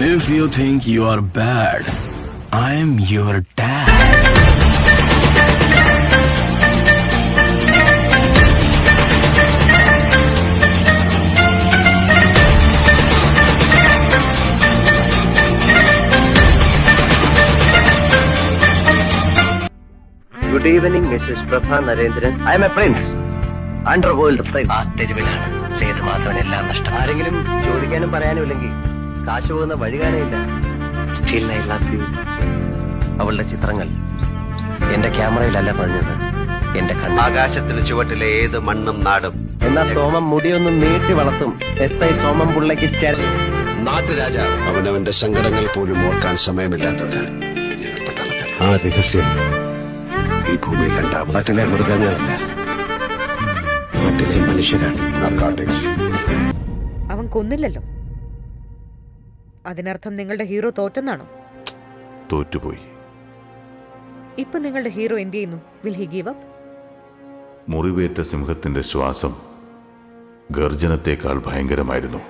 If you think you are bad, I am your dad. Good evening, Mrs. Prabha Narendran. I am a prince. Underworld prince. ആ തെരുവിലാണ് സേതു മാധവനെല്ലാം നഷ്ടം. ആരെങ്കിലും ചോദിക്കാനും പറയാനും ഇല്ലെങ്കിൽ കാശ് പോകുന്ന വഴി കാണയില്ല. Still I love you. അവളുടെ ചിത്രങ്ങൾ എന്റെ ക്യാമറയിലല്ല പതിഞ്ഞത്, എന്റെ കണ്ണ്. ആകാശത്തിന് ചുവട്ടിലെ ഏത് മണ്ണും നാടും. എന്നാൽ സോമം മുടിയൊന്നും നീട്ടി വളർത്തും. എസ്.ഐ. സോമം പിള്ളയ്ക്ക് നാട്ടുരാജാവ് അവനവന്റെ സങ്കടങ്ങൾ പോലും ഓർക്കാൻ സമയമില്ലാത്തവരാ. ആ രഹസ്യം ഈ ഭൂമിയിൽ രണ്ടാമത്. നാട്ടിലെ മൃഗങ്ങളല്ല, നാട്ടിലെ മനുഷ്യരാണ്. അവൻ കൊന്നില്ലല്ലോ. അതിനർത്ഥം നിങ്ങളുടെ ഹീറോ തോറ്റെന്നാണോ? തോറ്റുപോയി. ഇപ്പൊ നിങ്ങളുടെ ഹീറോ എന്ത് ചെയ്യുന്നു? Will he give up? മുറിവേറ്റ സിംഹത്തിന്റെ ശ്വാസം ഗർജനത്തേക്കാൾ ഭയങ്കരമായിരുന്നു.